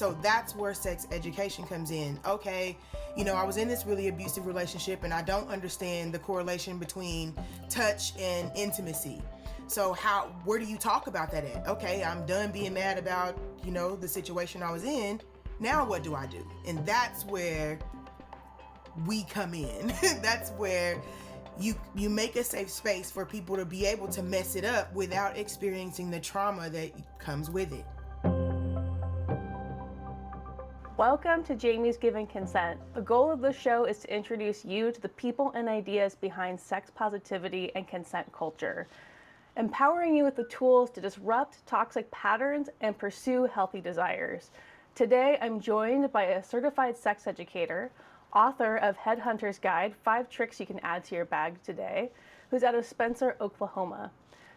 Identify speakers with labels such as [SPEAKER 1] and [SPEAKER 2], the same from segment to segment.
[SPEAKER 1] So that's where sex education comes in. Okay, I was in this really abusive relationship and I don't understand the correlation between touch and intimacy. So where do you talk about that at? Okay, I'm done being mad about, the situation I was in. Now what do I do? And that's where we come in. That's where you make a safe space for people to be able to mess it up without experiencing the trauma that comes with it.
[SPEAKER 2] Welcome to Jamie's Giving Consent. The goal of this show is to introduce you to the people and ideas behind sex positivity and consent culture, empowering you with the tools to disrupt toxic patterns and pursue healthy desires. Today, I'm joined by a certified sex educator, author of Headhunters Guide, 5 Tricks You Can Add to Your Bag Today, who's out of Spencer, Oklahoma.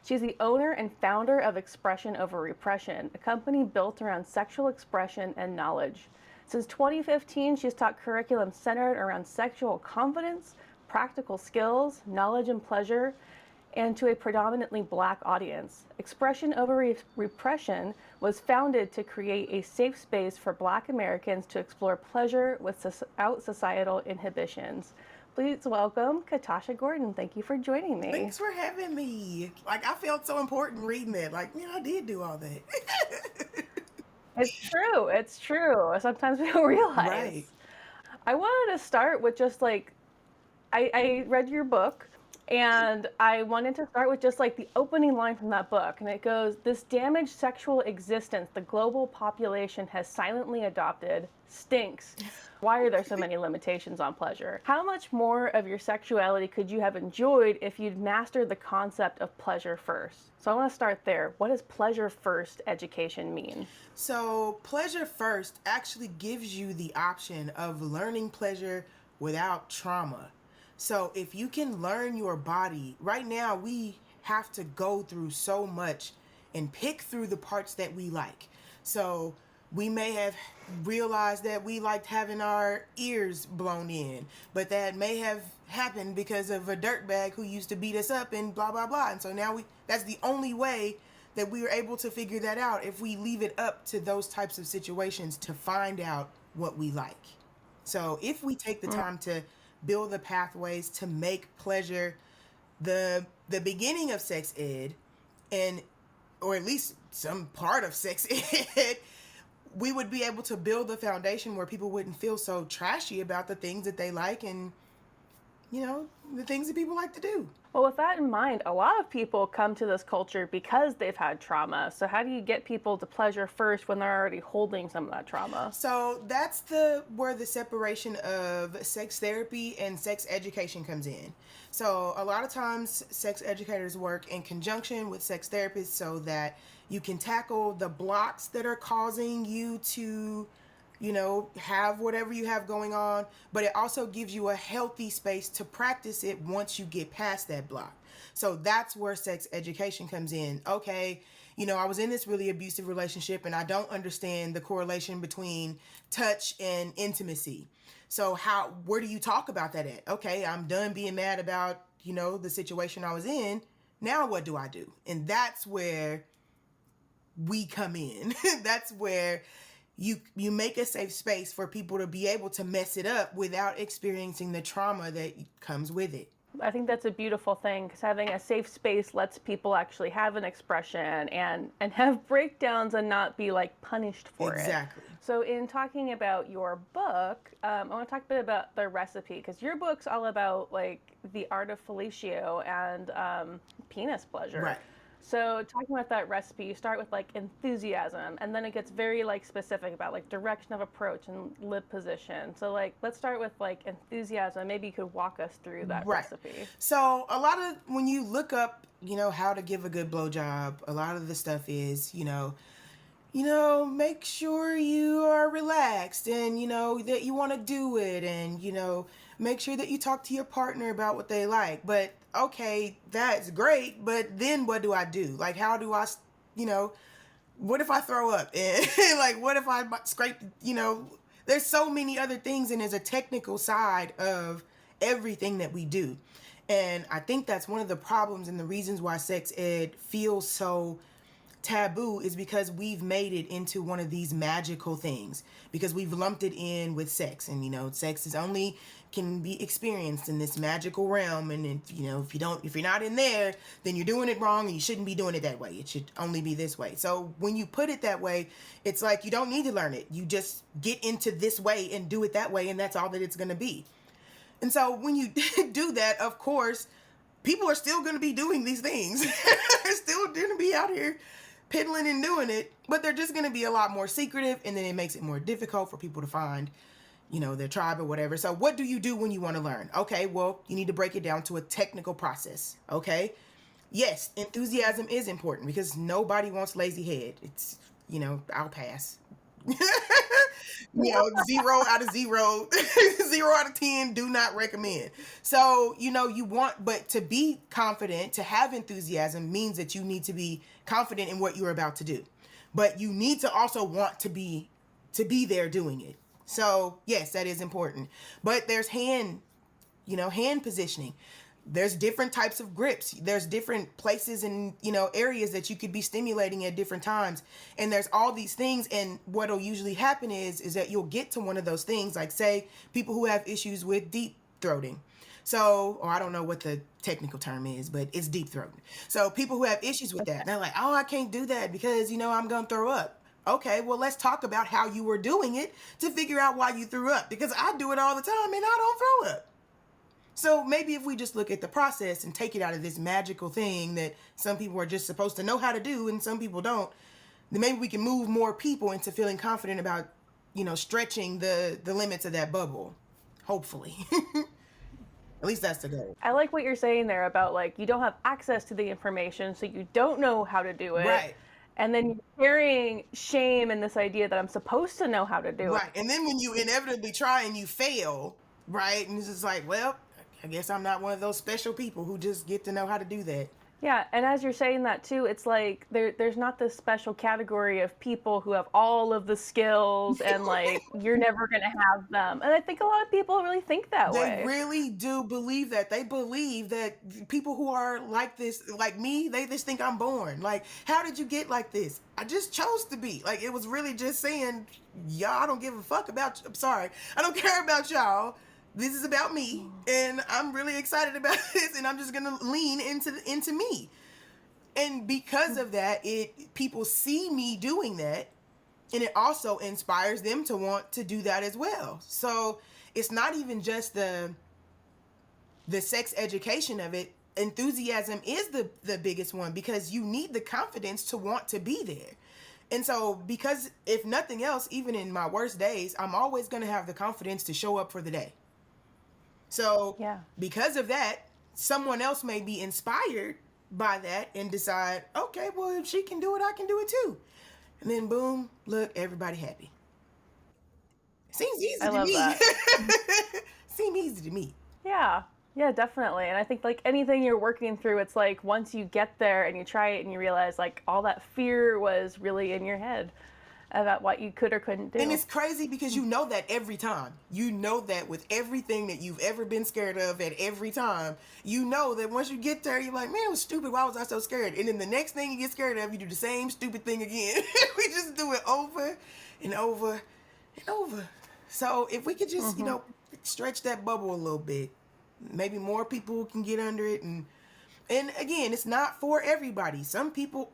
[SPEAKER 2] She's the owner and founder of Expression Over Repression, a company built around sexual expression and knowledge. Since 2015, she's taught curriculum centered around sexual confidence, practical skills, knowledge and pleasure, and to a predominantly Black audience. Expression Over Repression was founded to create a safe space for Black Americans to explore pleasure without societal inhibitions. Please welcome Catasha Gordon. Thank you for joining me.
[SPEAKER 1] Thanks for having me. I felt so important reading that. I did do all that.
[SPEAKER 2] It's true. Sometimes we don't realize.
[SPEAKER 1] Right.
[SPEAKER 2] I wanted to start with just I read your book, and I wanted to start with just the opening line from that book. And it goes, "This damaged sexual existence the global population has silently adopted stinks. Why are there so many limitations on pleasure?" How much more of your sexuality could you have enjoyed if you'd mastered the concept of pleasure first? So I want to start there. What does pleasure first education mean?
[SPEAKER 1] So pleasure first actually gives you the option of learning pleasure without trauma. So if you can learn your body, right now we have to go through so much and pick through the parts that we like. So we may have realized that we liked having our ears blown in, but that may have happened because of a dirtbag who used to beat us up and blah, blah, blah. And so now that's the only way that we were able to figure that out, if we leave it up to those types of situations to find out what we like. So if we take the time to build the pathways to make pleasure the beginning of sex ed, or at least some part of sex ed, we would be able to build the foundation where people wouldn't feel so trashy about the things that they like and, the things that people like to do.
[SPEAKER 2] Well, with that in mind, a lot of people come to this culture because they've had trauma. So how do you get people to pleasure first when they're already holding some of that trauma?
[SPEAKER 1] So that's where the separation of sex therapy and sex education comes in. So a lot of times sex educators work in conjunction with sex therapists so that you can tackle the blocks that are causing you to have whatever you have going on, but it also gives you a healthy space to practice it once you get past that block. So that's where sex education comes in. Okay, I was in this really abusive relationship and I don't understand the correlation between touch and intimacy. So where do you talk about that at? Okay, I'm done being mad about, the situation I was in. Now what do I do? And that's where we come in. That's where you make a safe space for people to be able to mess it up without experiencing the trauma that comes with it.
[SPEAKER 2] I think that's a beautiful thing, because having a safe space lets people actually have an expression and have breakdowns and not be punished for it.
[SPEAKER 1] Exactly.
[SPEAKER 2] So in talking about your book, I want to talk a bit about the recipe, because your book's all about the art of fellatio and penis pleasure.
[SPEAKER 1] Right.
[SPEAKER 2] So talking about that recipe, you start with enthusiasm, and then it gets very specific about direction of approach and lip position. So let's start with enthusiasm. Maybe you could walk us through that recipe.
[SPEAKER 1] So a lot of, when you look up, how to give a good blowjob, a lot of the stuff is, make sure you are relaxed and, that you want to do it, and, make sure that you talk to your partner about what they like. But okay, that's great, but then what do I do? How do I, what if I throw up? And what if I scrape, there's so many other things, and there's a technical side of everything that we do. And I think that's one of the problems and the reasons why sex ed feels so taboo is because we've made it into one of these magical things, because we've lumped it in with sex, and sex is only can be experienced in this magical realm, and if you're not in there, then you're doing it wrong, and you shouldn't be doing it that way. It should only be this way. So when you put it that way, it's like you don't need to learn it. You just get into this way and do it that way, and that's all that it's going to be. And so when you do that, of course, people are still going to be doing these things. They're still going to be out here piddling and doing it, but they're just going to be a lot more secretive, and then it makes it more difficult for people to find, their tribe or whatever. So what do you do when you want to learn? Okay, well, you need to break it down to a technical process, okay? Yes, enthusiasm is important because nobody wants lazy head. It's, I'll pass. 0 out of 0, 0 out of 10, do not recommend. So, but to be confident, to have enthusiasm means that you need to be confident in what you're about to do. But you need to also want to be there doing it. So, yes, that is important. But there's hand positioning. There's different types of grips. There's different places and, areas that you could be stimulating at different times. And there's all these things. And what'll usually happen is that you'll get to one of those things, like say people who have issues with deep throating. So, or I don't know what the technical term is, but it's deep throating. So people who have issues with that, they're like, oh, I can't do that because, I'm going to throw up. Okay, well, let's talk about how you were doing it to figure out why you threw up, because I do it all the time and I don't throw up. So maybe if we just look at the process and take it out of this magical thing that some people are just supposed to know how to do and some people don't, then maybe we can move more people into feeling confident about, stretching the limits of that bubble. Hopefully. At least that's the goal.
[SPEAKER 2] I like what you're saying there about, like, you don't have access to the information, so you don't know how to do it.
[SPEAKER 1] Right.
[SPEAKER 2] And then you're carrying shame and this idea that I'm supposed to know how to do it.
[SPEAKER 1] Right. And then when you inevitably try and you fail, right, and it's just like, well, I guess I'm not one of those special people who just get to know how to do that.
[SPEAKER 2] Yeah, and as you're saying that too, it's like there's not this special category of people who have all of the skills and like you're never going to have them. And I think a lot of people really think that way.
[SPEAKER 1] They really do believe that. They believe that people who are like this, like me, they just think I'm born. Like, how did you get like this? I just chose to be. Like, it was really just saying, y'all, I don't give a fuck about, I'm sorry, I don't care about y'all. This is about me, and I'm really excited about this, and I'm just gonna lean into me. And because of that, people see me doing that, and it also inspires them to want to do that as well. So it's not even just the sex education of it. Enthusiasm is the biggest one, because you need the confidence to want to be there. And so, because if nothing else, even in my worst days, I'm always gonna have the confidence to show up for the day. So because of that, someone else may be inspired by that and decide, okay, well, if she can do it, I can do it too. And then boom, look, everybody happy. Seems easy to me.
[SPEAKER 2] That.
[SPEAKER 1] Seems easy to me.
[SPEAKER 2] Yeah, definitely. And I think like anything you're working through, it's like once you get there and you try it and you realize like all that fear was really in your head about what you could or couldn't do.
[SPEAKER 1] And it's crazy because you know that every time. You know that with everything that you've ever been scared of at every time, you know that once you get there, you're like, man, it was stupid. Why was I so scared? And then the next thing you get scared of, you do the same stupid thing again. We just do it over and over and over. So if we could just, stretch that bubble a little bit, maybe more people can get under it. And again, it's not for everybody. Some people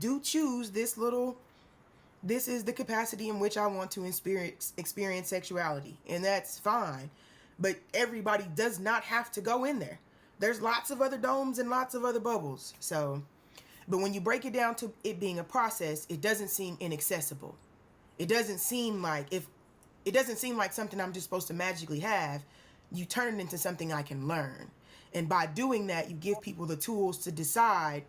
[SPEAKER 1] do choose this is the capacity in which I want to experience sexuality, and that's fine. But everybody does not have to go in there. There's lots of other domes and lots of other bubbles. So, but when you break it down to it being a process, it doesn't seem inaccessible. It doesn't seem like something I'm just supposed to magically have. You turn it into something I can learn. And by doing that, you give people the tools to decide,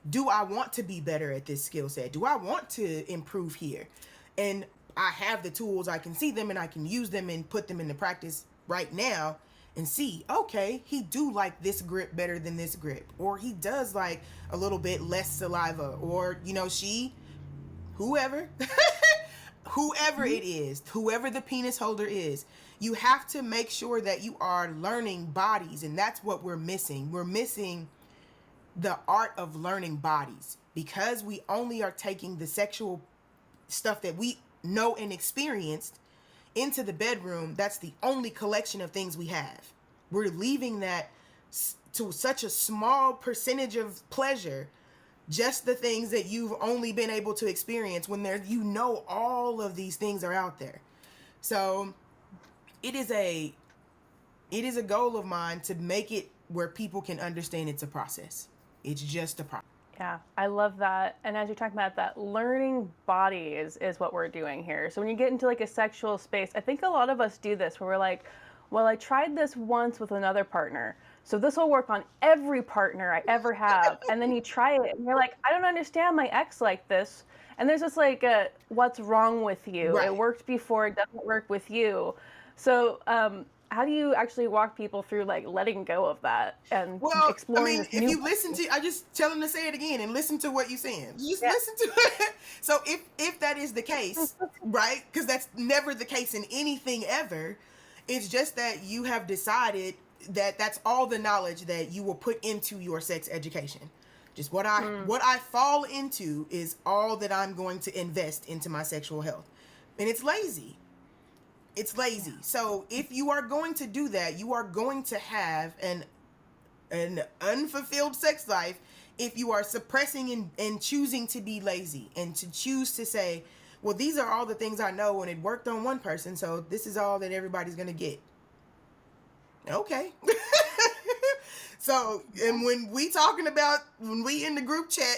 [SPEAKER 1] do I want to be better at this skill set? Do I want to improve here? And I have the tools, I can see them and I can use them and put them into practice right now and see, okay, he do like this grip better than this grip. Or he does like a little bit less saliva. Or, whoever, whoever it is, whoever the penis holder is, you have to make sure that you are learning bodies. And that's what we're missing. We're missing the art of learning bodies, because we only are taking the sexual stuff that we know and experienced into the bedroom. That's the only collection of things we have. We're leaving that to such a small percentage of pleasure, just the things that you've only been able to experience, when there, you know, all of these things are out there. So it is a goal of mine to make it where people can understand it's a process. It's just a process.
[SPEAKER 2] Yeah, I love that. And as you're talking about that, learning body is what we're doing here. So when you get into like a sexual space, I think a lot of us do this where we're like, well, I tried this once with another partner, so this will work on every partner I ever have. And then you try it and you're like, I don't understand my ex like this. And there's just like, what's wrong with you? It
[SPEAKER 1] Right.
[SPEAKER 2] worked before, it doesn't work with you. So, how do you actually walk people through like letting go of that and
[SPEAKER 1] Well, I
[SPEAKER 2] exploring
[SPEAKER 1] mean,
[SPEAKER 2] this
[SPEAKER 1] if
[SPEAKER 2] new?
[SPEAKER 1] you listen to, I just tell them to say it again and listen to what you're saying. Just
[SPEAKER 2] Yeah.
[SPEAKER 1] listen to it. So if that is the case, right? Because that's never the case in anything ever. It's just that you have decided that that's all the knowledge that you will put into your sex education. Just what I fall into is all that I'm going to invest into my sexual health. And it's lazy. It's lazy. So if you are going to do that, you are going to have an unfulfilled sex life if you are suppressing and choosing to be lazy and to choose to say, well, these are all the things I know and it worked on one person, so this is all that everybody's going to get. Okay. So, and when we in the group chat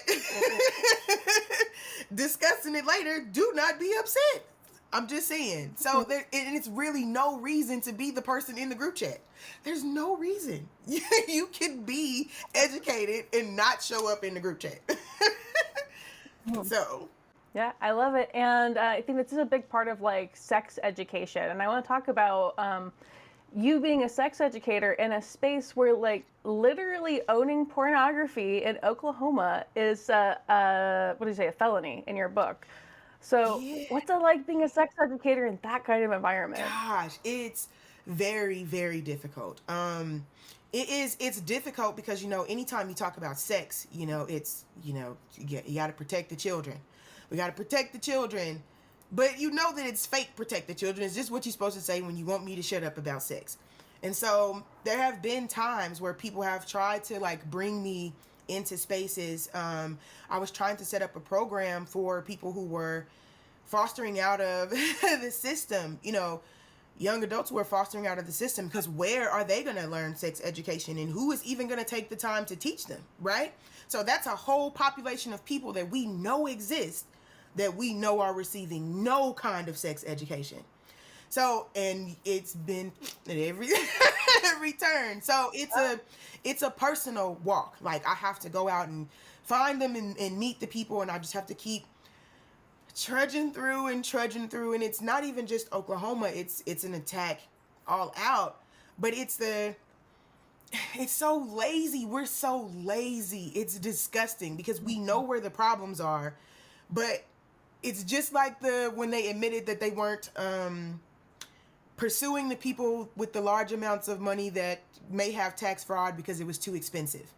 [SPEAKER 1] discussing it later, do not be upset. I'm just saying. So and it's really no reason to be the person in the group chat. There's no reason. You can be educated and not show up in the group chat. So,
[SPEAKER 2] Yeah, I love it. And I think this is a big part of like sex education. And I want to talk about you being a sex educator in a space where like literally owning pornography in Oklahoma is what do you say, a felony in your book. So
[SPEAKER 1] yeah.
[SPEAKER 2] what's it like being a sex educator in that kind of environment?
[SPEAKER 1] Gosh, it's very, very difficult. It's difficult because, anytime you talk about sex, it's, you got to protect the children. We got to protect the children. But you know that it's fake protect the children. It's just what you're supposed to say when you want me to shut up about sex. And so there have been times where people have tried to like bring me into spaces. I was trying to set up a program for people who were fostering out of the system, young adults who are fostering out of the system, because where are they going to learn sex education and who is even going to take the time to teach them, right? So that's a whole population of people that we know exist, that we know are receiving no kind of sex education. So, and it's been at every turn. So it's a personal walk. Like I have to go out and find them and meet the people, and I just have to keep trudging through, and it's not even just Oklahoma. It's an attack all out, but it's so lazy. We're so lazy. It's disgusting because we know where the problems are, but it's just like when they admitted that they weren't pursuing the people with the large amounts of money that may have tax fraud because it was too expensive.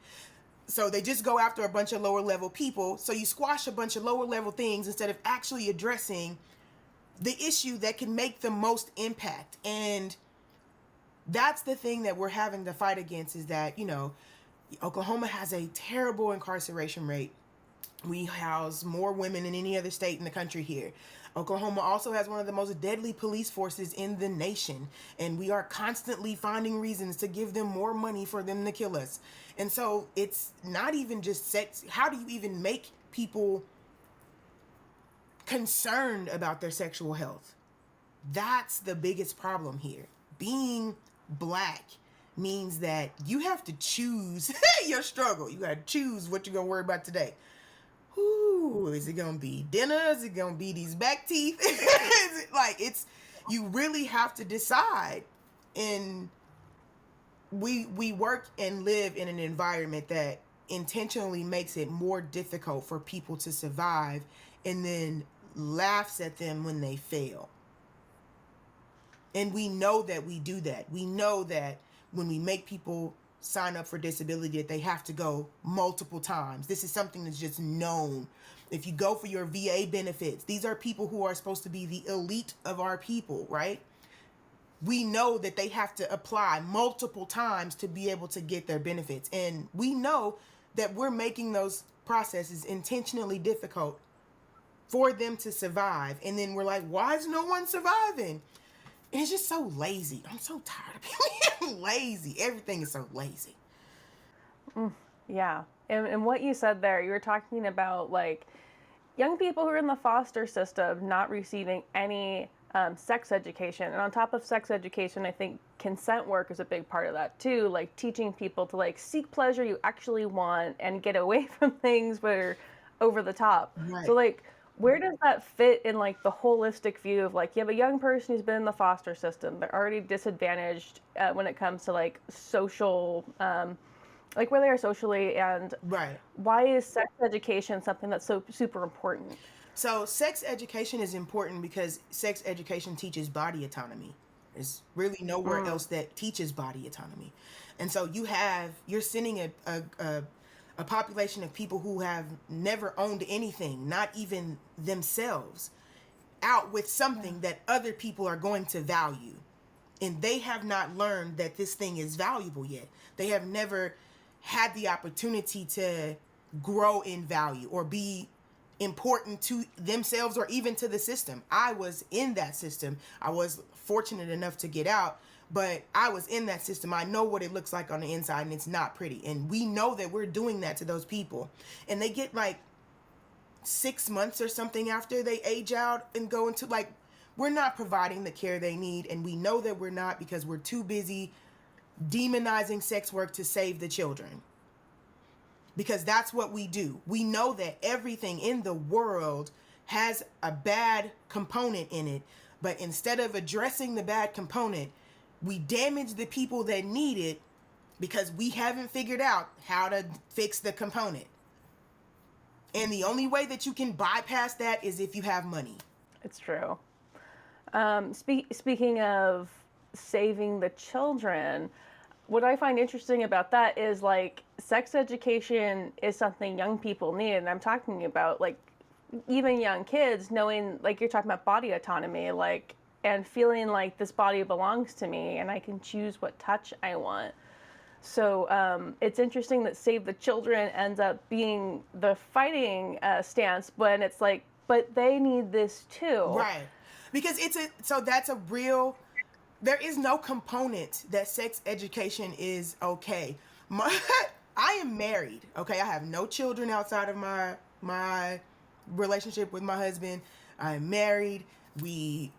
[SPEAKER 1] So they just go after a bunch of lower level people. So you squash a bunch of lower level things instead of actually addressing the issue that can make the most impact. And that's the thing that we're having to fight against, is that, Oklahoma has a terrible incarceration rate. We house more women than any other state in the country here. Oklahoma also has one of the most deadly police forces in the nation, and we are constantly finding reasons to give them more money for them to kill us. And so it's not even just sex. How do you even make people concerned about their sexual health? That's the biggest problem here. Being Black means that you have to choose your struggle. You got to choose what you're going to worry about today. Ooh, is it gonna be dinner? Is it gonna be these back teeth? You really have to decide. And we work and live in an environment that intentionally makes it more difficult for people to survive, and then laughs at them when they fail. And we know that we do that. We know that when we make people sign up for disability that they have to go multiple times. This is something that's just known. If you go for your VA benefits, these are people who are supposed to be the elite of our people, right? We know that they have to apply multiple times to be able to get their benefits. And we know that we're making those processes intentionally difficult for them to survive. And then we're like, why is no one surviving? And it's just so lazy. I'm so tired of people being lazy. Everything is so lazy.
[SPEAKER 2] Yeah. And what you said there, you were talking about like young people who are in the foster system not receiving any sex education. And on top of sex education, I think consent work is a big part of that too. Like teaching people to like seek pleasure you actually want and get away from things that are over the top.
[SPEAKER 1] Right.
[SPEAKER 2] So like, where does that fit in like the holistic view of like you have a young person who's been in the foster system, they're already disadvantaged when it comes to like social like where they are socially, and
[SPEAKER 1] Right.
[SPEAKER 2] why is sex education something that's so super important?
[SPEAKER 1] So sex education is important because sex education teaches body autonomy. There's really nowhere else that teaches body autonomy. And so you're sending a population of people who have never owned anything, not even themselves, out with something that other people are going to value. And they have not learned that this thing is valuable yet. They have never had the opportunity to grow in value or be important to themselves or even to the system. I was in that system. I was fortunate enough to get out, but I was in that system. I know what it looks like on the inside, and it's not pretty. And we know that we're doing that to those people. And they get like 6 months or something after they age out and go into like, we're not providing the care they need. And we know that we're not, because we're too busy demonizing sex work to save the children. Because that's what we do. We know that everything in the world has a bad component in it. But instead of addressing the bad component, we damage the people that need it because we haven't figured out how to fix the component. And the only way that you can bypass that is if you have money.
[SPEAKER 2] It's true. Speaking of saving the children, what I find interesting about that is like sex education is something young people need. And I'm talking about like even young kids knowing, like you're talking about body autonomy, like, and feeling like this body belongs to me and I can choose what touch I want. So it's interesting that Save the Children ends up being the fighting stance when it's like, but they need this too.
[SPEAKER 1] Right. Because there is no component that sex education is okay. I am married, okay? I have no children outside of my relationship with my husband. I am married. I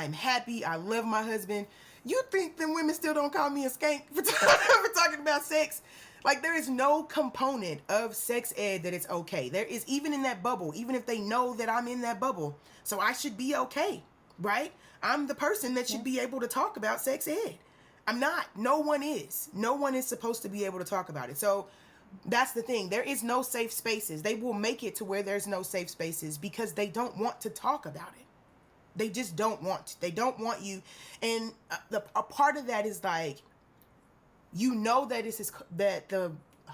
[SPEAKER 1] am happy. I love my husband. You think them women still don't call me a skank for talking about sex? Like, there is no component of sex ed that it's okay. There is, even in that bubble, even if they know that I'm in that bubble. So I should be okay, right? I'm the person that should be able to talk about sex ed. I'm not. No one is. No one is supposed to be able to talk about it. So that's the thing. There is no safe spaces. They will make it to where there's no safe spaces because they don't want to talk about it. They just don't want to. They don't want you. And a part of that is like, that the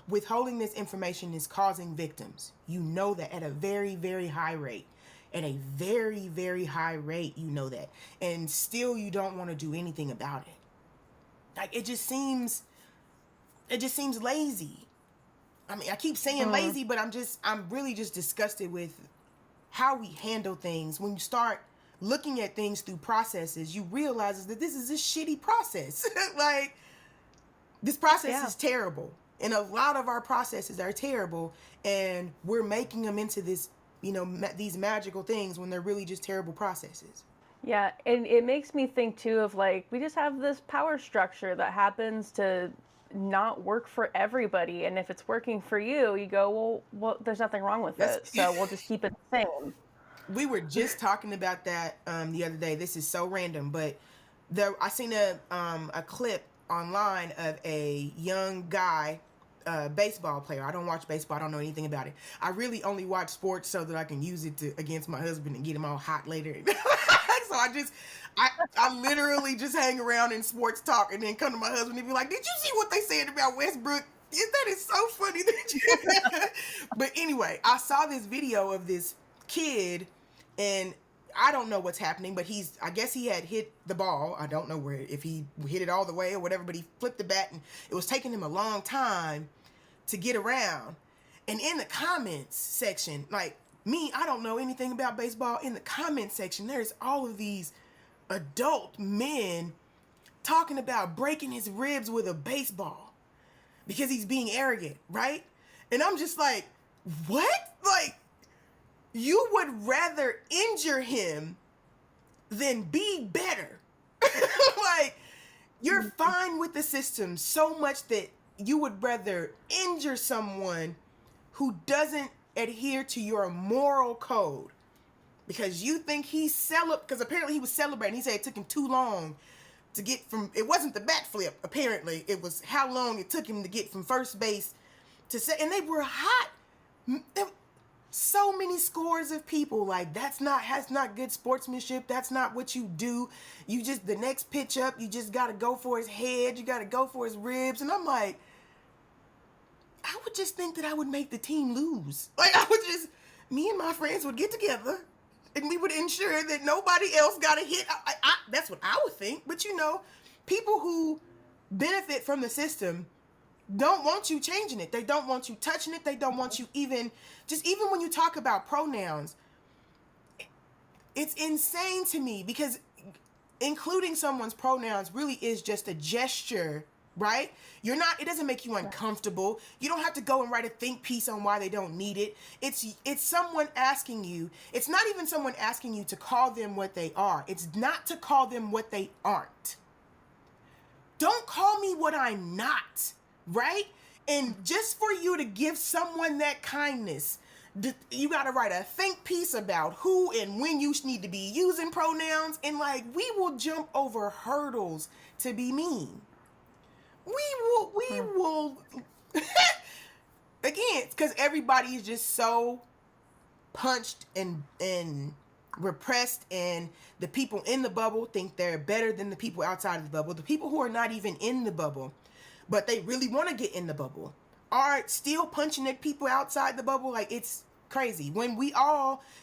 [SPEAKER 1] withholding this information is causing victims. You know that at a very, very high rate. At a very, very high rate, you know that. And still you don't want to do anything about it. Like, it just seems lazy. I mean, I keep saying lazy, but I'm really just disgusted with how we handle things. When you start looking at things through processes, you realize that this is a shitty process. Like, this process is terrible. And a lot of our processes are terrible, and we're making them into this, these magical things when they're really just terrible processes.
[SPEAKER 2] Yeah, and it makes me think too of like, we just have this power structure that happens to not work for everybody. And if it's working for you, you go, well, there's nothing wrong with it. So we'll just keep it the same.
[SPEAKER 1] We were just talking about that the other day. This is so random, but I seen a clip online of a young guy, baseball player. I don't watch baseball. I don't know anything about it. I really only watch sports so that I can use it against my husband and get him all hot later. So I literally just hang around in sports talk and then come to my husband and be like, did you see what they said about Westbrook? That is so funny that you But anyway, I saw this video of this kid, and I don't know what's happening, but I guess he had hit the ball. I don't know if he hit it all the way or whatever, but he flipped the bat and it was taking him a long time to get around. And in the comments section, like me, I don't know anything about baseball. In the comments section, there's all of these adult men talking about breaking his ribs with a baseball because he's being arrogant, right? And I'm just like, what? Like, you would rather injure him than be better. Like, you're fine with the system so much that you would rather injure someone who doesn't adhere to your moral code because you think because apparently he was celebrating. He said it took him too long to get from, it wasn't the bat flip, apparently. It was how long it took him to get from first base to say, and they were hot. So many scores of people like, that's not good sportsmanship. That's not what you do. You just, the next pitch up, you just got to go for his head. You got to go for his ribs. And I'm like, I would just think that I would make the team lose. Like, me and my friends would get together and we would ensure that nobody else got a hit. That's what I would think. But people who benefit from the system don't want you changing it. They don't want you touching it. They don't want you even when you talk about pronouns, it's insane to me because including someone's pronouns really is just a gesture, right? It doesn't make you uncomfortable. You don't have to go and write a think piece on why they don't need it. It's someone asking you. It's not even someone asking you to call them what they are. It's not to call them what they aren't. Don't call me what I'm not, right? And just for you to give someone that kindness, you got to write a think piece about who and when you need to be using pronouns. And like, we will jump over hurdles to be mean. We will, again, because everybody is just so punched and repressed, and the people in the bubble think they're better than the people outside of the bubble. The people who are not even in the bubble, but they really want to get in the bubble, are still punching at people outside the bubble. Like, it's crazy. When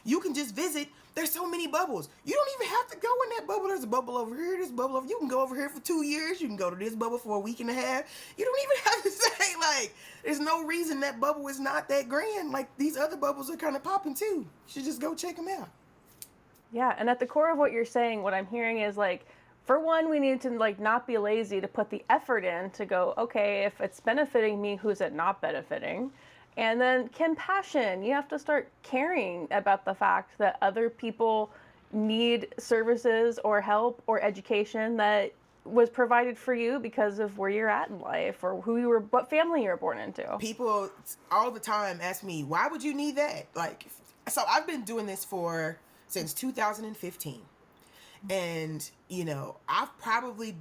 [SPEAKER 1] you can just visit, there's so many bubbles. You don't even have to go in that bubble. There's a bubble over here, there's a bubble over. You can go over here for 2 years. You can go to this bubble for a week and a half. You don't even have to say, like, there's no reason that bubble is not that grand. Like, these other bubbles are kind of popping too. You should just go check them out.
[SPEAKER 2] Yeah, and at the core of what you're saying, what I'm hearing is like, for one, we need to like not be lazy to put the effort in to go, okay, if it's benefiting me, who's it not benefiting? And then compassion. You have to start caring about the fact that other people need services or help or education that was provided for you because of where you're at in life or what family you were born into. People
[SPEAKER 1] all the time ask me, why would you need that? Like, so I've been doing this since 2015. And, I've probably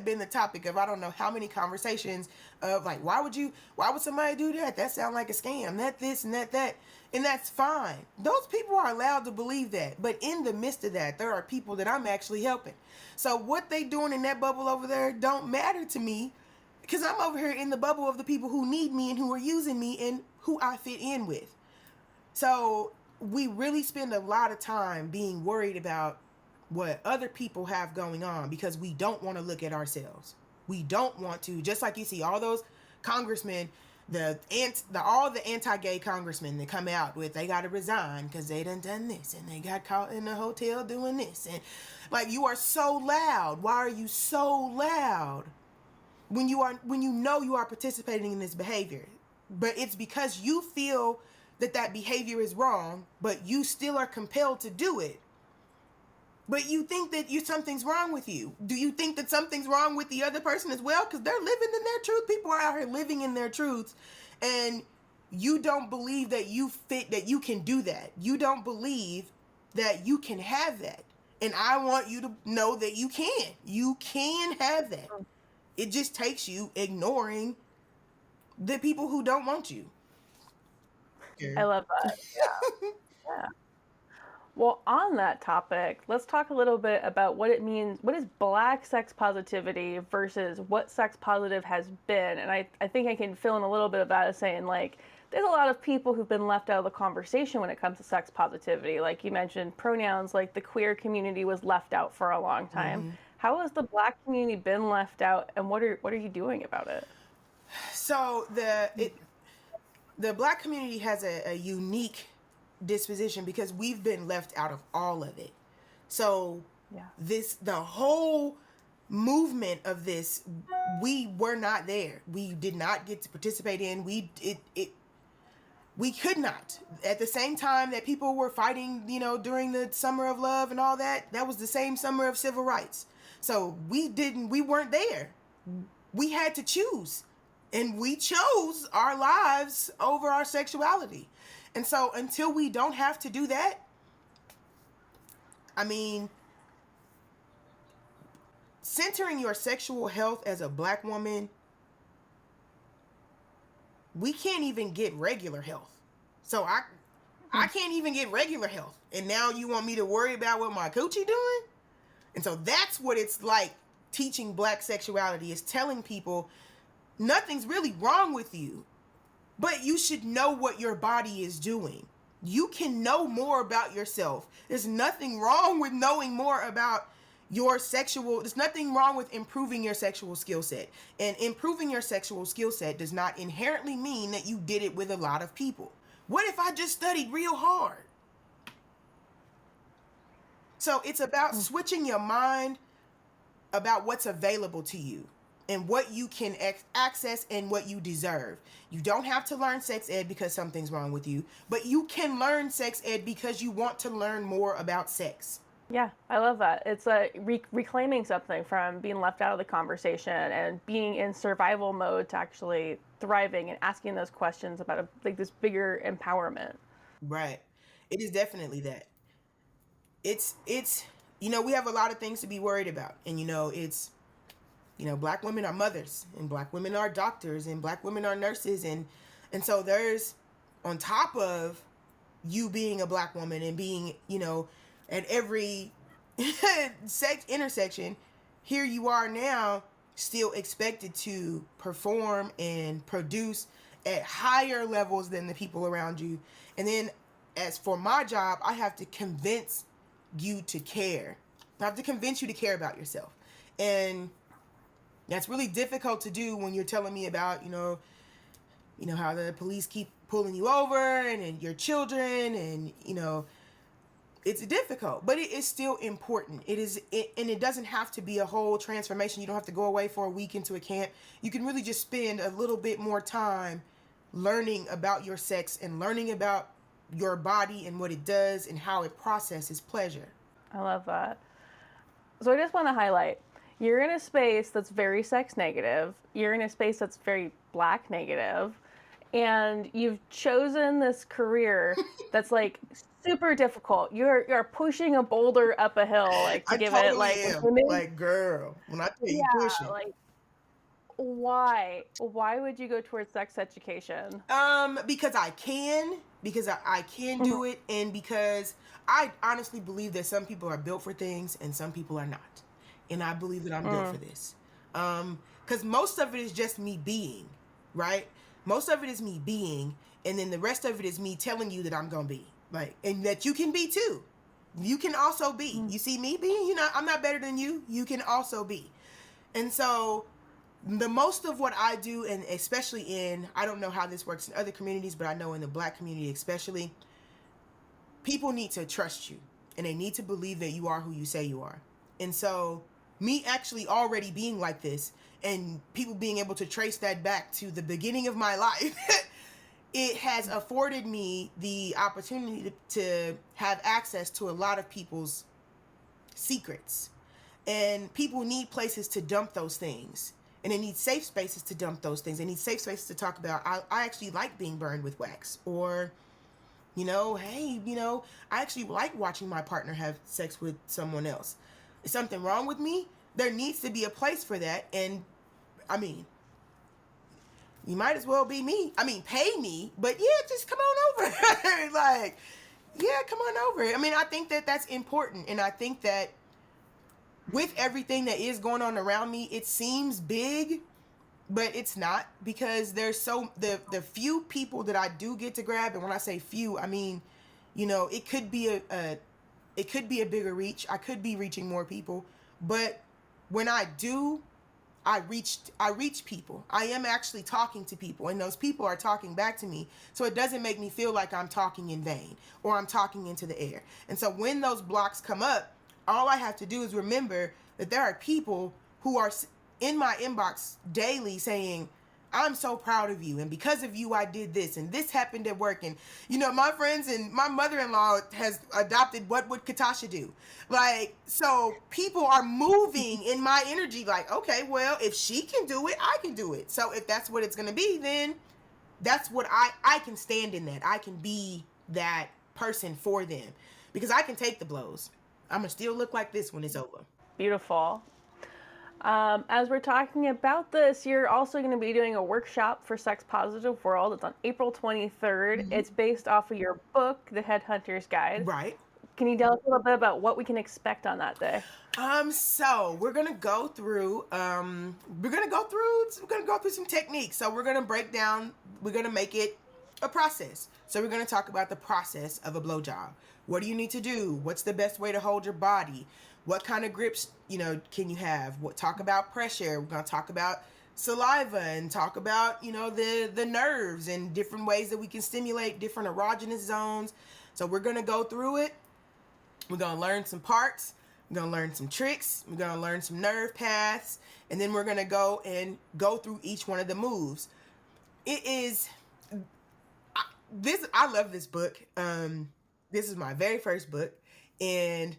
[SPEAKER 1] been the topic of, I don't know how many conversations of like, why would somebody do that? That sounds like a scam, that this and that. And that's fine. Those people are allowed to believe that. But in the midst of that, there are people that I'm actually helping. So what they doing in that bubble over there don't matter to me because I'm over here in the bubble of the people who need me and who are using me and who I fit in with. So we really spend a lot of time being worried about what other people have going on because we don't want to look at ourselves. We don't want to, just like you see all those congressmen, all the anti-gay congressmen that come out with, they got to resign because they done this and they got caught in the hotel doing this. And like, you are so loud. Why are you so loud when you know you are participating in this behavior? But it's because you feel that behavior is wrong, but you still are compelled to do it. But you think that something's wrong with you. Do you think that something's wrong with the other person as well? Because they're living in their truth. People are out here living in their truths. And you don't believe that that you can do that. You don't believe that you can have that. And I want you to know that you can. You can have that. It just takes you ignoring the people who don't want you.
[SPEAKER 2] I love that. Yeah. Yeah. Well, on that topic, let's talk a little bit about what it means. What is Black sex positivity versus what sex positive has been? And I think I can fill in a little bit of that as saying, like, there's a lot of people who've been left out of the conversation when it comes to sex positivity. Like you mentioned, pronouns, like the queer community was left out for a long time.
[SPEAKER 1] Hmm.
[SPEAKER 2] How has the Black community been left out, and what are you doing about it?
[SPEAKER 1] So the Black community has a unique disposition because we've been left out of all of it. So
[SPEAKER 2] Yeah.
[SPEAKER 1] the whole movement of this, we were not there. We did not get to participate in. We could not. At the same time that people were fighting, during the summer of love and all that, that was the same summer of civil rights. So we weren't there. We had to choose. And we chose our lives over our sexuality. And so until we don't have to do that, I mean, centering your sexual health as a Black woman, we can't even get regular health. So I can't even get regular health. And now you want me to worry about what my coochie doing? And so that's what it's like teaching Black sexuality, is telling people nothing's really wrong with you, but you should know what your body is doing. You can know more about yourself. There's nothing wrong with knowing more about there's nothing wrong with improving your sexual skill set. And improving your sexual skill set does not inherently mean that you did it with a lot of people. What if I just studied real hard? So it's about switching your mind about what's available to you and what you can access and what you deserve. You don't have to learn sex ed because something's wrong with you, but you can learn sex ed because you want to learn more about sex.
[SPEAKER 2] Yeah, I love that. It's reclaiming something from being left out of the conversation and being in survival mode to actually thriving and asking those questions about like this bigger empowerment.
[SPEAKER 1] Right. It is definitely that. It's we have a lot of things to be worried about. And Black women are mothers, and Black women are doctors, and Black women are nurses, and so there's, on top of you being a Black woman and being, at every sex intersection, here you are now still expected to perform and produce at higher levels than the people around you. And then as for my job, I have to convince you to care. I have to convince you to care about yourself. And that's really difficult to do when you're telling me about, how the police keep pulling you over and your children, and, it's difficult, but it is still important. And it doesn't have to be a whole transformation. You don't have to go away for a week into a camp. You can really just spend a little bit more time learning about your sex and learning about your body and what it does and how it processes pleasure.
[SPEAKER 2] I love that. So I just want to highlight, you're in a space that's very sex negative. You're in a space that's very Black negative. And you've chosen this career that's like super difficult. You're pushing a boulder up a hill, like to
[SPEAKER 1] I
[SPEAKER 2] give it
[SPEAKER 1] totally
[SPEAKER 2] like
[SPEAKER 1] am.
[SPEAKER 2] women.
[SPEAKER 1] Like, girl, when I tell you
[SPEAKER 2] Yeah,
[SPEAKER 1] pushing.
[SPEAKER 2] like why would you go towards sex education?
[SPEAKER 1] Because I can, I can do it, and because I honestly believe that some people are built for things and some people are not. And I believe that I'm built for this. Because most of it is just me being, right? Most of it is me being, and then the rest of it is me telling you that I'm gonna be, like, and that you can be too. You can also be. You see me being, I'm not better than you. You can also be. And so the most of what I do, and especially I don't know how this works in other communities, but I know in the Black community especially, people need to trust you, and they need to believe that you are who you say you are. And so me actually already being like this, and people being able to trace that back to the beginning of my life, it has afforded me the opportunity to have access to a lot of people's secrets. And people need places to dump those things. And they need safe spaces to dump those things. They need safe spaces to talk about, I actually like being burned with wax. Or, hey, I actually like watching my partner have sex with someone else. Is something wrong with me? There needs to be a place for that. And, you might as well be me. Pay me, but yeah, just come on over. Like, Yeah, come on over. I mean, I think that that's important. And I think that with everything that is going on around me, it seems big, but it's not, because there's the few people that I do get to grab. And when I say few, I mean, it could be a bigger reach. I could be reaching more people, but when I do, I reach people. I am actually talking to people, and those people are talking back to me. So it doesn't make me feel like I'm talking in vain or I'm talking into the air. And so when those blocks come up, all I have to do is remember that there are people who are in my inbox daily saying, I'm so proud of you, and because of you I did this, and this happened at work. And my friends and my mother-in-law has adopted What Would Catasha Do. Like, so people are moving in my energy, like, okay, well, if she can do it, I can do it. So if that's what it's gonna be, then that's what I can stand in that. I can be that person for them, because I can take the blows. I'm gonna still look like this when it's over.
[SPEAKER 2] Beautiful. As we're talking about this, you're also going to be doing a workshop for Sex Positive World. It's on April 23rd. It's based off of your book, The Headhunters Guide.
[SPEAKER 1] Right.
[SPEAKER 2] Can you tell us a little bit about what we can expect on that day?
[SPEAKER 1] So we're gonna go through some techniques. So we're gonna make it a process. So we're gonna talk about the process of a blowjob. What do you need to do? What's the best way to hold your body? What kind of grips, can you have? Talk about pressure. We're gonna talk about saliva and talk about, the nerves and different ways that we can stimulate different erogenous zones. So we're gonna go through it. We're going to learn some parts. We're going to learn some tricks. We're going to learn some nerve paths. And then we're going to go through each one of the moves. I love this book. This is my very first book. And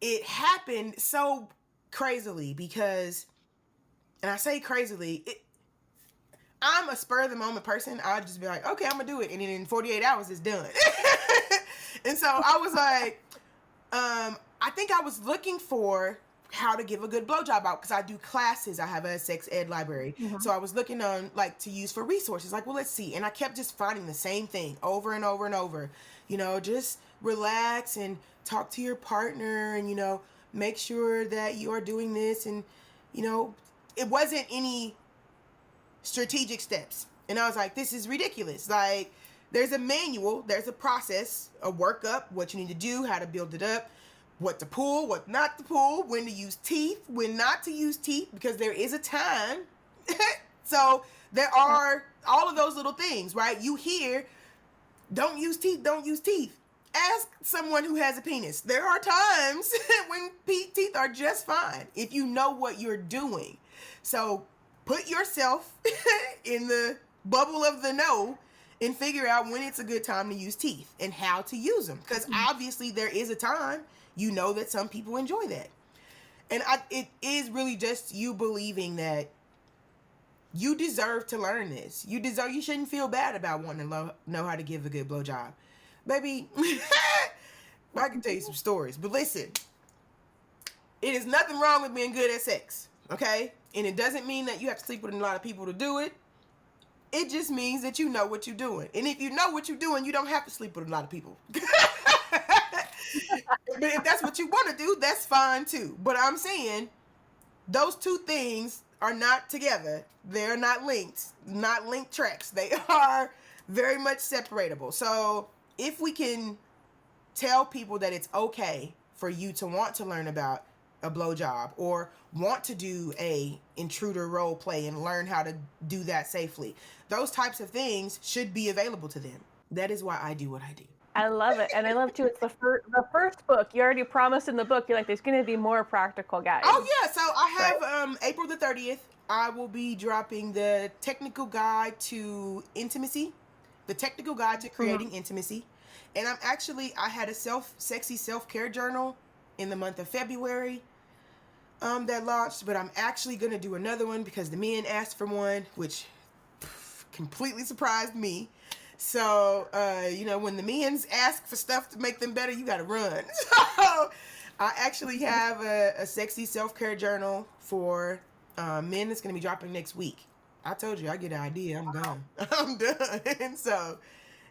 [SPEAKER 1] it happened so crazily because, and I say crazily, I'm a spur of the moment person. I'll just be like, okay, I'm going to do it. And then in 48 hours, it's done. And so I was like, I think I was looking for how to give a good blowjob out, because I do classes. I have a sex ed library. So I was looking on to use for resources. Like, well, let's see. And I kept just finding the same thing over and over and over. Just relax and talk to your partner and, make sure that you are doing this. And, it wasn't any strategic steps. And I was like, this is ridiculous. Like, there's a manual, there's a process, a workup, what you need to do, how to build it up, what to pull, what not to pull, when to use teeth, when not to use teeth, because there is a time. So there are all of those little things, right? You hear, don't use teeth, don't use teeth. Ask someone who has a penis. There are times when teeth are just fine if you know what you're doing. So put yourself in the bubble of the know and figure out when it's a good time to use teeth and how to use them. Because obviously there is a time, that some people enjoy that. And it is really just you believing that you deserve to learn this. You shouldn't feel bad about wanting to know how to give a good blowjob. Baby, I can tell you some stories. But listen, it is nothing wrong with being good at sex, okay? And it doesn't mean that you have to sleep with a lot of people to do it. It just means that you know what you're doing. And if you know what you're doing, you don't have to sleep with a lot of people. But if that's what you want to do, that's fine too. But I'm saying those two things are not together. They're not linked tracks. They are very much separatable. So if we can tell people that it's okay for you to want to learn about a blowjob or want to do a intruder role play and learn how to do that safely, those types of things should be available to them. That is why I do what I do.
[SPEAKER 2] I love it. And I love too, it's the first book. You already promised in the book, you're like, there's going to be more practical guides.
[SPEAKER 1] Oh yeah, so I have April the 30th, I will be dropping the technical guide to intimacy, the technical guide to creating intimacy. And I had a sexy self-care journal in the month of February that launched, but I'm actually going to do another one because the men asked for one, which completely surprised me. So, when the men's ask for stuff to make them better, you got to run. So I actually have a sexy self-care journal for men that's going to be dropping next week. I told you, I get an idea, I'm gone. I'm done. And so,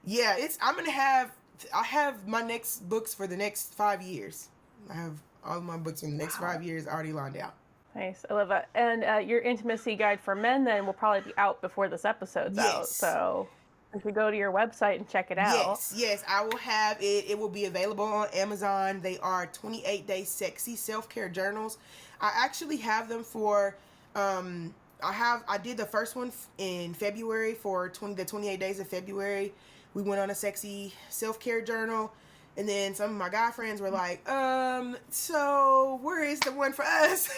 [SPEAKER 1] yeah, I'm going to have I have my next books for the next 5 years. I have all of my books in the next
[SPEAKER 2] Wow.
[SPEAKER 1] 5 years already lined out.
[SPEAKER 2] Nice. I love that. And your intimacy guide for men then will probably be out before this episode's out.
[SPEAKER 1] Yes.
[SPEAKER 2] So if you go to your website and check it out.
[SPEAKER 1] Yes, I will have it. It will be available on Amazon. They are 28-day sexy self-care journals. I actually have them for I did the first one in February for the 28 days of February. We went on a sexy self-care journal. And then some of my guy friends were like, so where is the one for us?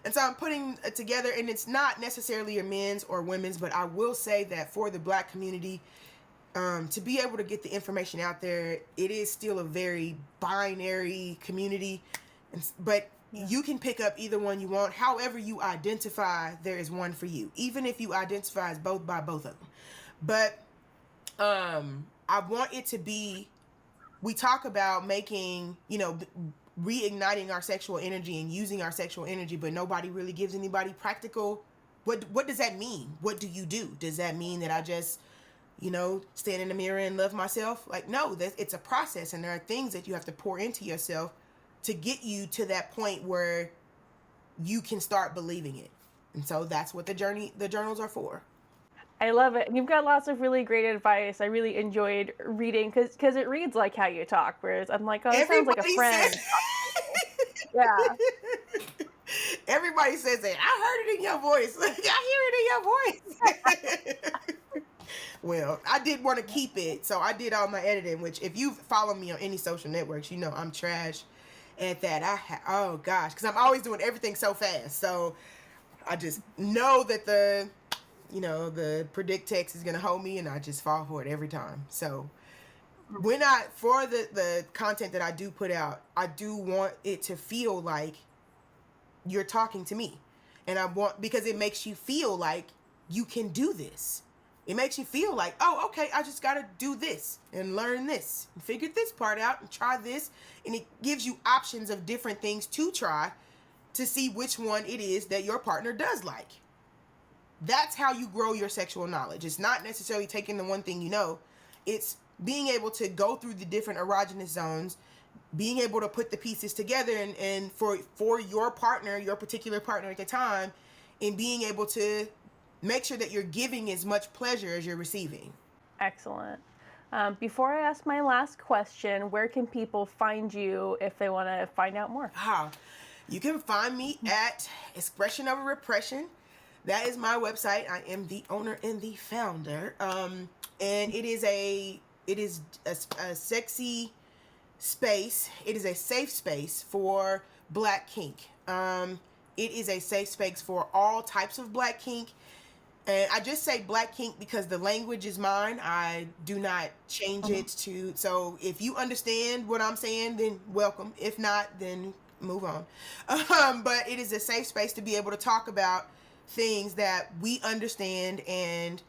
[SPEAKER 1] And so I'm putting it together, and it's not necessarily a men's or women's, but I will say that for the Black community, to be able to get the information out there, it is still a very binary community, but you can pick up either one you want. However you identify, there is one for you, even if you identify as both by both of them. But I want it to be, we talk about making, reigniting our sexual energy and using our sexual energy, but nobody really gives anybody practical, what does that mean? What do you do? Does that mean that I just stand in the mirror and love myself? Like, no, it's a process, and there are things that you have to pour into yourself to get you to that point where you can start believing it. And so that's what the journals are for.
[SPEAKER 2] I love it. You've got lots of really great advice. I really enjoyed reading because it reads like how you talk, whereas I'm like, oh, it sounds like a friend. Yeah.
[SPEAKER 1] Everybody says that. I heard it in your voice. I hear it in your voice. Well, I did want to keep it, so I did all my editing, which if you follow me on any social networks, I'm trash at that. Oh gosh, because I'm always doing everything so fast. So I just know that the predict text is going to hold me, and I just fall for it every time. So for the content that I do put out, I do want it to feel like you're talking to me. And because it makes you feel like you can do this. It makes you feel like, oh, okay, I just got to do this and learn this and figure this part out and try this. And it gives you options of different things to try to see which one it is that your partner does like. That's how you grow your sexual knowledge. It's not necessarily taking the one thing it's being able to go through the different erogenous zones, being able to put the pieces together and for your partner, your particular partner at the time, and being able to make sure that you're giving as much pleasure as you're receiving.
[SPEAKER 2] Excellent. Before I ask my last question, where can people find you if they want to find out more?
[SPEAKER 1] You can find me at Expression Over Repression. That is my website. I am the owner and the founder. And it is a sexy space. It is a safe space for Black kink. It is a safe space for all types of Black kink. And I just say Black kink because the language is mine. I do not change it to. So if you understand what I'm saying, then welcome. If not, then move on. But it is a safe space to be able to talk about things that we understand, and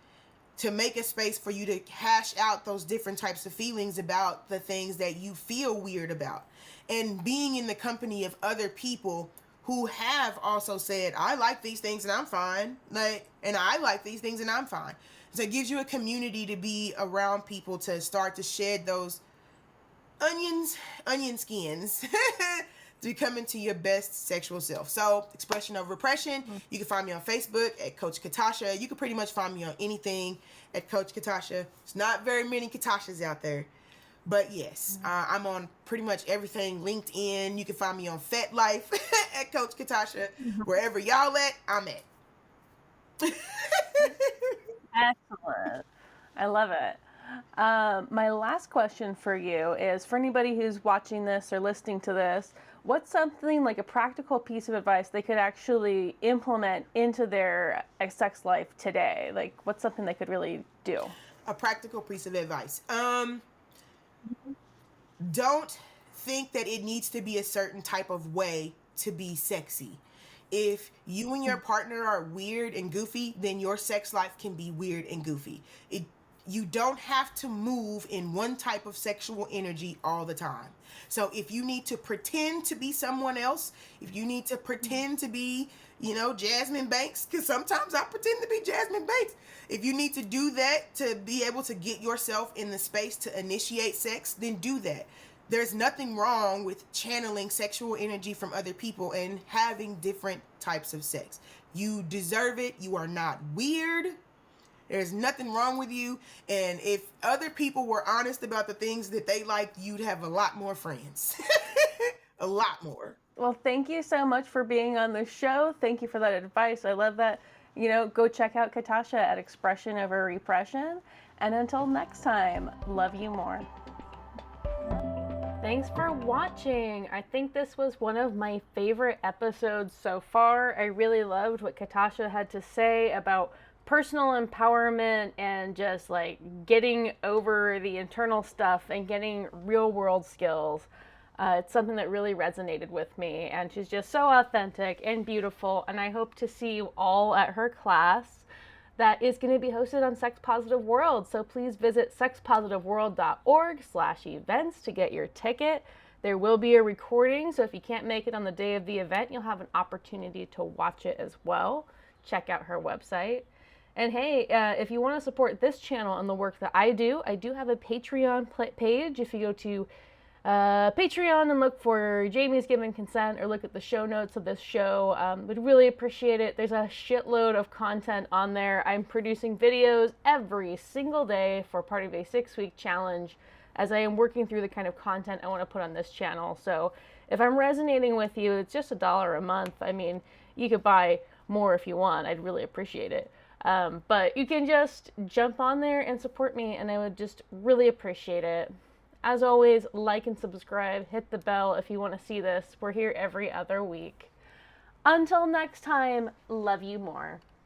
[SPEAKER 1] to make a space for you to hash out those different types of feelings about the things that you feel weird about, and being in the company of other people who have also said, I like these things and I'm fine, and I like these things and I'm fine. So it gives you a community to be around people to start to shed those onion skins to come into your best sexual self. So, Expression Over Repression. You can find me on Facebook at Coach Catasha. You can pretty much find me on anything at Coach Catasha. There's not very many Catashas out there. But yes, I'm on pretty much everything. LinkedIn. You can find me on FetLife at Coach Catasha. Wherever y'all at, I'm at.
[SPEAKER 2] Excellent. I love it. My last question for you is, for anybody who's watching this or listening to this, what's something like a practical piece of advice they could actually implement into their sex life today? Like, what's something they could really do?
[SPEAKER 1] A practical piece of advice. Don't think that it needs to be a certain type of way to be sexy. If you and your partner are weird and goofy, then your sex life can be weird and goofy. You don't have to move in one type of sexual energy all the time. So if you need to pretend to be someone else, if you need to pretend to be, Jasmine Banks, because sometimes I pretend to be Jasmine Banks. If you need to do that to be able to get yourself in the space to initiate sex, then do that. There's nothing wrong with channeling sexual energy from other people and having different types of sex. You deserve it. You are not weird. There's nothing wrong with you. And if other people were honest about the things that they like, you'd have a lot more friends. A lot more.
[SPEAKER 2] Well, thank you so much for being on the show. Thank you for that advice. I love that. Go check out Catasha at Expression Over Repression. And until next time, love you more. Thanks for watching. I think this was one of my favorite episodes so far. I really loved what Catasha had to say about personal empowerment and just like getting over the internal stuff and getting real world skills. It's something that really resonated with me, and she's just so authentic and beautiful, and I hope to see you all at her class that is going to be hosted on Sex Positive World. So please visit sexpositiveworld.org/events to get your ticket. There will be a recording, so if you can't make it on the day of the event, you'll have an opportunity to watch it as well. Check out her website. And hey, if you want to support this channel and the work that I do have a Patreon page. If you go to Patreon and look for Jamie's Given Consent, or look at the show notes of this show, would really appreciate it. There's a shitload of content on there. I'm producing videos every single day for part of a 6-week challenge, as I am working through the kind of content I want to put on this channel. So if I'm resonating with you, it's just $1 a month. I mean, you could buy more if you want. I'd really appreciate it. But you can just jump on there and support me, and I would just really appreciate it. As always, like and subscribe, hit the bell if you want to see this. We're here every other week. Until next time, love you more.